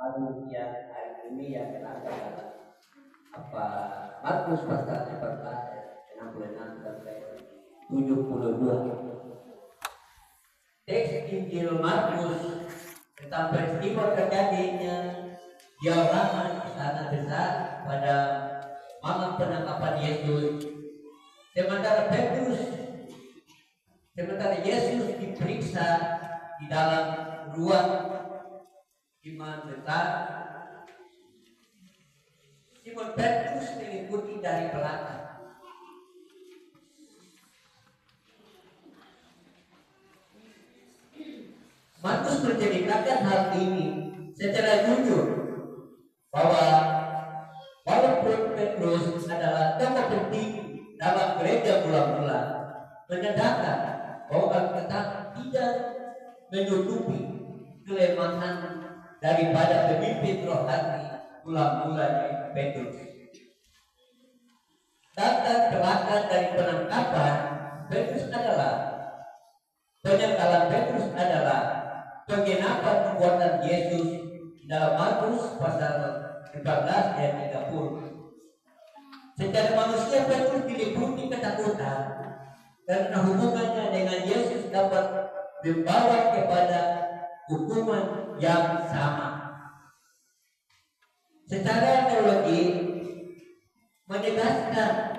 baru yang hari ini yang kita adalah apa Markus pasal 14 ayat 66 sampai 72. Teks Injil Markus tentang peristiwa terjadinya jauhan istana besar pada malam penangkapan Yesus. Sementara Yesus diperiksa di dalam ruang imam besar, Simon Petrus mengikuti dari belakang. Markus menceritakan hal ini secara jujur bahwa walaupun Petrus adalah tokoh penting dalam gereja mula-mula, menyatakan bahwa Alkitab tidak menutupi kelemahan daripada pemimpin rohani mula-mulanya Petrus. Latar belakang dari penangkapan Petrus adalah penyangkalan Petrus adalah penggenapan perbuatan Yesus dalam Markus pasal 14 ayat 30. Secara manusia Petrus diliputi ketakutan karena hubungannya dengan Yesus dapat membawa kepada hukuman yang sama. Secara teologi menegaskan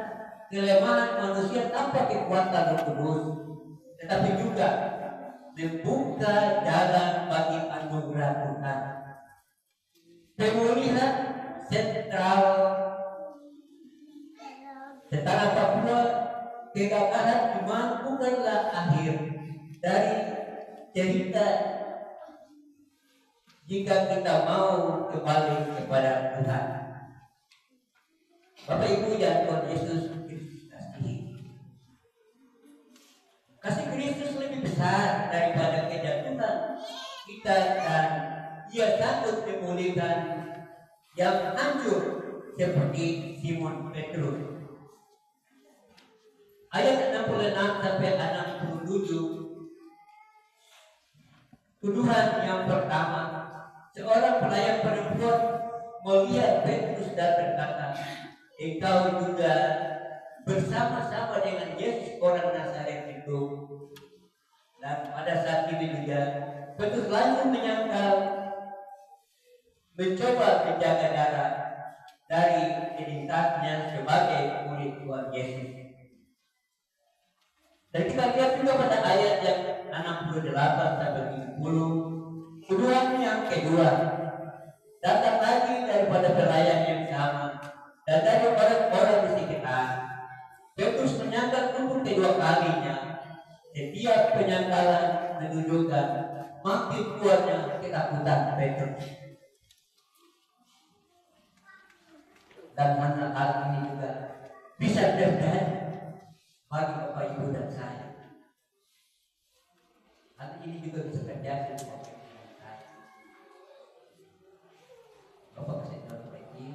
kelemahan manusia tanpa kekuatan Roh Kudus, tetapi juga membuka jalan bagi anugerah Tuhan. Pemulihan sentral tentara Papua, kegagalan iman bukanlah akhir dari cerita jika kita mau kembali kepada Tuhan. Bapak Ibu yang Tuhan Yesus kasihi, kasih Kristus lebih besar daripada kejatuhan kita, dan Ia sanggup memulihkan yang hancur seperti Simon Petrus. Ayat 66 sampai 67, tuduhan yang pertama, seorang pelayan perempuan melihat Petrus dan berkata, "Engkau juga bersama-sama dengan Yesus orang Nazaret itu." Dan pada saat ini juga Petrus langsung menyangkal, mencoba menjaga jarak dari identitasnya sebagai murid Tuhan Yesus. Dan kita lihat juga pada ayat yang 68 sampai 70, tuduhan yang kedua datang lagi daripada pelayan yang sama dan dari orang-orang di sekitar. Petrus menyangkal untuk kedua kalinya. Setiap penyangkalan menunjukkan makin kuatnya ketakutan Petrus. Dan hal ini juga bisa terjadi bagi Bapak Ibu dan saya. Hal ini juga bisa terjadi bagi Bapak Ibu dan saya. Bapak kasih tahu lagi,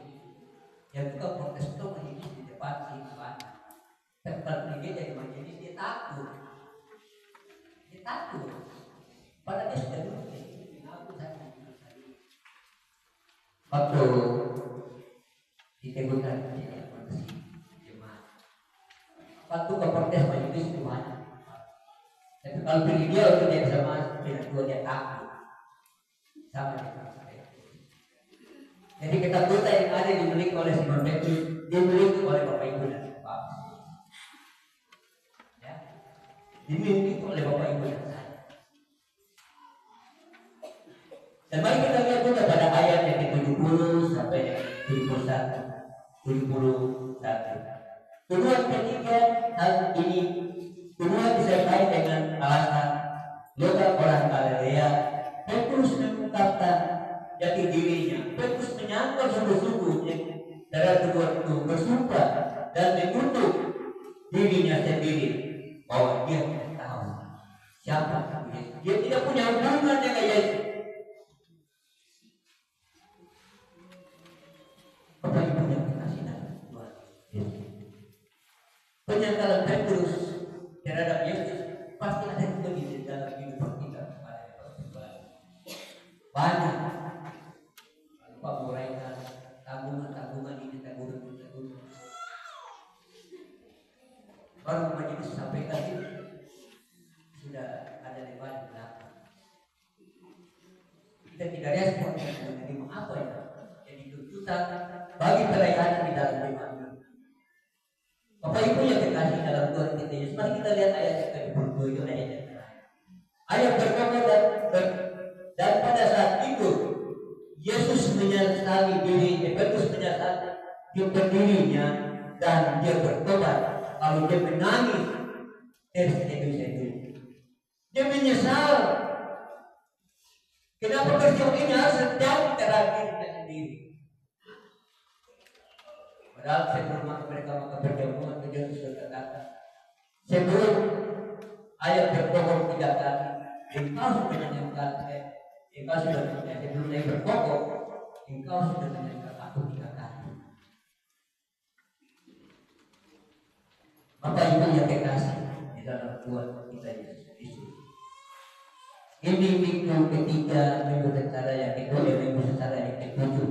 yang juga protes itu majelis di depan simpan. Dan kalau dia jadi majelis dia takut. Dia takut. Padahal dia sudah dulu aku saya. Waktu diteguhkan dia masih jemaat. Waktu ke protes majelis itu banyak. Tapi kalau pilih dia untuk dia sama dengan dua dia takut. Sama dengan saya. Jadi ketakutan yang ada dimiliki oleh Simon Petrus dimiliki oleh Bapak Ibu dan Bapak. Ya, dimiliki oleh Bapak Ibu dan saya. Dan mari kita lihat juga pada ayat yang ke-70 sampai 71. Tuduhan ketiga hal ini, tuduhan disertai dengan alasan logat orang Galilea. Petrus mengungkapkan jati dirinya. Petrus menyangkal sungguh-sungguhnya dalam tuduhan itu, bersumpah dan mengutuk dirinya sendiri bahwa dia tidak tahu siapa Yesus. Dia tidak punya hubungan dengan Yesus. Bapak Ibu yang dikasihi Tuhan Yesus, penyangkalan Petrus terhadap Yesus pasti ada juga di dalam kehidupan kita pada banyak. Bapak menguraikan tabungan ini, tabungan. Baru majelis sampaikan itu sudah ada debat di belakang. Kita tidak respon dengan menerima apa ya jadi tuntutan bagi pelayanan di dalam iman. Bapak Ibu yang terkasih dalam Tuhan kita Yesus, mari kita lihat ayat yang ke-22 itu ayat yang terakhir. Ayat berkata dan pada saat itu Yesus menyesali diri, Petrus menyesali dirinya dan dia bertobat. Lalu dia menangis terseduh-seduh. Dia menyesal. Kenapa peristiwa ini harus terjadi terhadap dirinya sendiri? Padahal sebelum mereka perjamuan Yesus berkata, sebelum ayat berkokok 3 kali, engkau sudah menyenangkan engkau sudah menyenangkan sebelum saya berkokok, engkau sudah menyenangkan aku 3 kali. Bapak Ibu yang terkasih di dalam Tuhan kita Yesus Kristus. Ini minggu ketiga, minggu sengsara yang kedua, dan minggu sengsara yang ketujuh.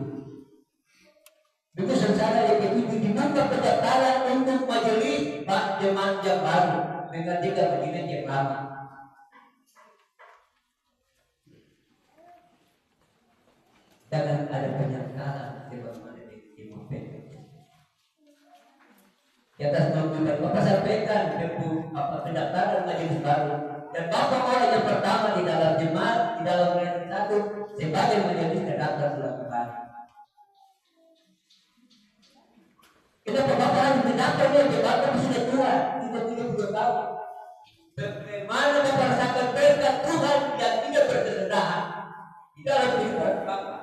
Minggu sengsara yang ketujuh dibuka pendaftaran untuk majelis jemaat yang baru menggantikan majelis yang lama. Jangan ada penyangkalan sebagaimana di Petrus. Di atas dokumen Bapak sampaikan pendaftaran majelis baru, dan Bapak orang yang pertama di dalam jemaat di dalam majelis satu sebagai majelis terdaftar bulan kembali. Kenapa Bapak harus mendaftarnya? Bapak sudah tua, 32 tahun. Bagaimana Bapak rasakan berkat Tuhan yang tidak berkesudahan di dalam kehidupan Bapak?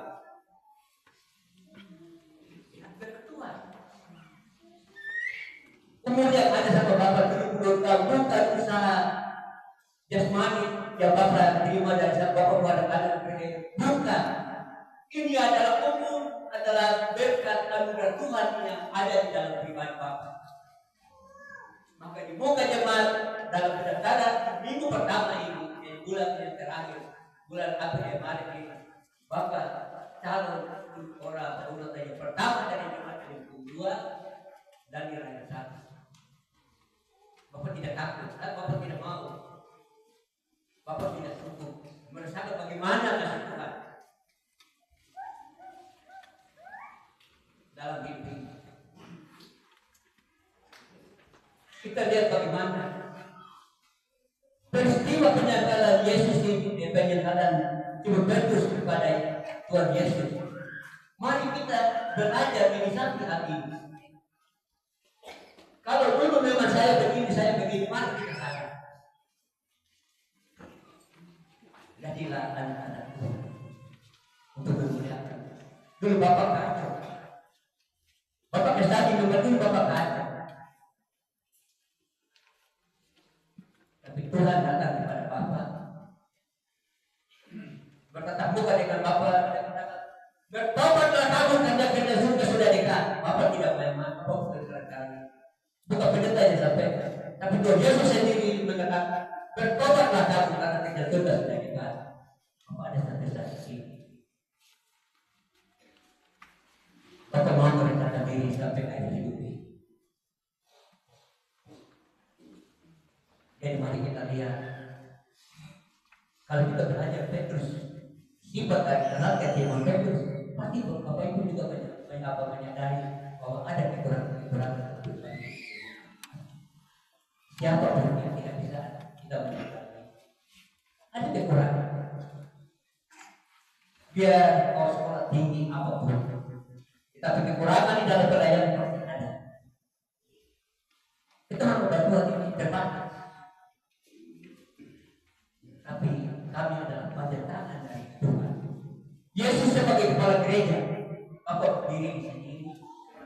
Kemudian ada sama Bapak 70 tahun bukan usaha jasmani yang Bapak terima dari Bapak pada anak-anak, bukan. Ini adalah umum, adalah berkat anugerah Tuhan yang ada di dalam pribadi Bapak. Maka di muka jemaat dalam pendaftaran minggu pertama ini, bulan yang terakhir, bulan April yang Maret ini, Bapak calon orang yang pertama dari jemaat yang kedua dan yang satu. Bapak tidak takut, Bapak tidak mau, Bapak tidak cukup merasakan bagaimana kasih Tuhan dalam hidup ini. Kita lihat bagaimana peristiwa penyesalan Yesus ini, penyesalan Petrus kepada Tuhan Yesus. Mari kita belajar menyikapi hal ini. Kalau dulu memang saya begini, mari kita sadar. Jadilah anak-anak Tuhan untuk memuliakan. Dulu Bapak kacau. Bapak kesal nomor dulu Bapak kacau. Tapi Tuhan datang kepada Bapak. Bertatap muka dengan Bapak. Bertobatlah kamu karena surga sudah dekat. Bapak tidak main-main. Bapak sudah sekali. Bukan pendeta yang sampaikan, tapi Tuhan Yesus sendiri mengatakan, bertobatlah kamu karena tinggal surga sudah dekat. Apa ada sampai saat ini? Bapak mau merendahkan diri sampai akhir hidup ini. Jadi mari kita lihat, kalau kita belajar Petrus, sifat dari karakter iman Petrus, pasti Bapak Ibu juga menyadari bahwa ada kekurangan. Siapa pun yang tidak bisa kita menyadari ada kekurangan. Biar kau sekolah tinggi apapun, tapi kekurangan di dalam pelayanan pasti ada. Kita mengucapkan Tuhan ini terbatas, tapi kami adalah panjang tangan dari Tuhan. Yesus sebagai kepala gereja, apa diri sendiri,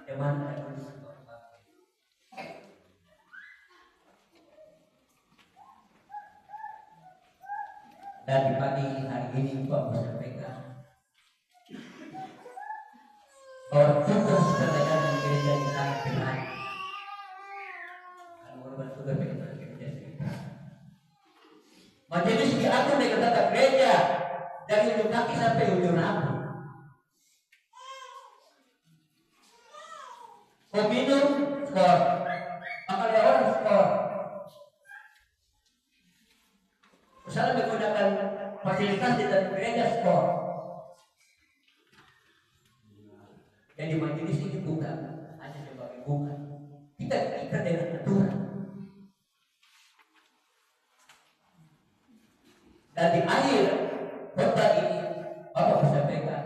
teman dan dan di pagi hari ini Pak menyampaikan bahwa tugas pelayanan gereja ini sangat berat. Kalau tugas pelayanan gereja ini, majelis diatur dengan tata gereja dari ujung kaki sampai ujung rambut. Mau minum, skor. Makan orang, skor. Misalnya menggunakan fasilitas di dalam gereja, skor. Yang di majelis ini bukan hanya sebagai bunga. Kita dengan aturan. Dan di akhir khotbah ini, Bapak bersampaikan,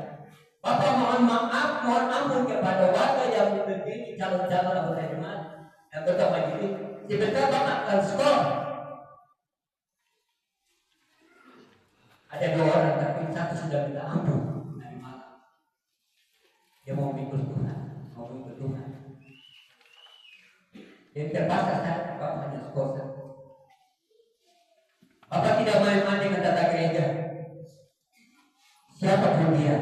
Bapak mohon maaf, mohon ampun kepada warga yang berdiri calon-calon anggota jemaat yang tetap majelis. Sebentar Bapak akan skor. Ada 2 orang, tapi satu sudah minta ampun dari malam. Dia mau mengikut Tuhan, mau mengikut Tuhan. Jadi terpaksa saya Bapak hanya skor. Bapak tidak main-main dengan tata gereja. Siapapun dia.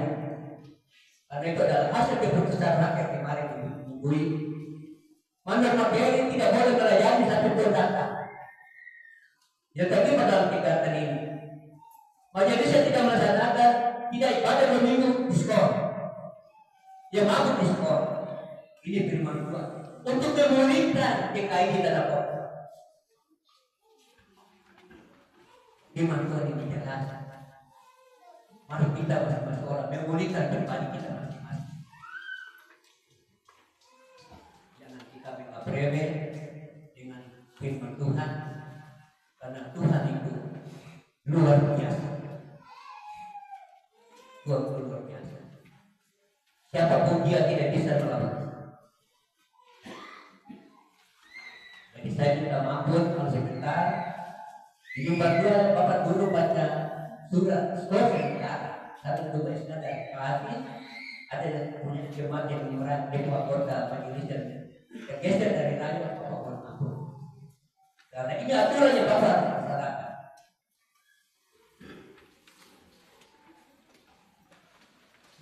Karena itu adalah hasil keputusan rakyat kemarin minggu ini. Mandor Mabeli tidak boleh melayani satu pun datang. Yang terlibat dalam tingkatan ini. Majelisnya tidak melaksanakan, tidak ibadah 2 minggu diskor. Dia mabuk diskor. Ini firman Tuhan. Untuk memulihkan DKI di dalam kota. Firman Tuhan ini jelas. Mari kita masing-masing orang memulihkan pribadi kita masing-masing. Jangan kita menganggap remeh dengan firman Tuhan, karena Tuhan itu luar biasa. Tuhan luar biasa. Siapapun dia tidak bisa melawan. Jadi saya minta maaf kalau sebentar. Di jumpa dua Bapak dulu baca surat skor sebentar. Satu dua istilah dari kelas. Ada yang punya jemaat yang menyerang ketua kota majelis dan tergeser dari rayu Bapak mohon ampun. Karena ini aturan yang Bapak laksanakan.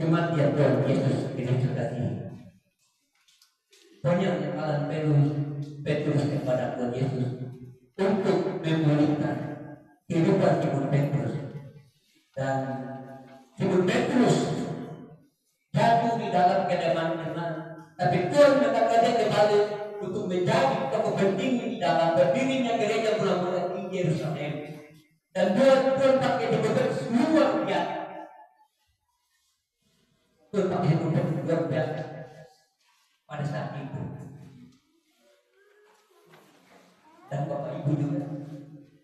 Jemaat yang Tuhan Yesus Kristus kasih. Banyak yang kalian Petrus kepada Tuhan Yesus untuk memulihkan kehidupan Simon Petrus, dan Simon Petrus jatuh di dalam kedemanan, tapi Tuhan mengangkatnya kembali untuk menjadi tokoh penting di dalam berdirinya gereja mula-mula di Yerusalem. Dan Tuhan pakai Simon Petrus luar biasa. Tuhan pakai Simon Petrus luar biasa pada saat itu. Dan Bapak Ibu juga.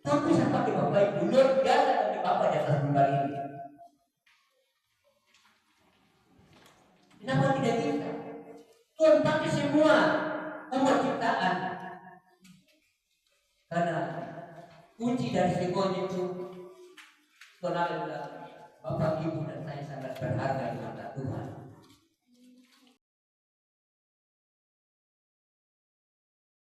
Tuhan bisa pakai Bapak Ibu luar biasa bagi Bapak di atas mimbar ini. Kenapa tidak bisa? Tuhan pakai semua umat ciptaan. Karena kunci dari semuanya itu Tuhan adalah Bapak Ibu dan saya sangat berharga di mata Tuhan.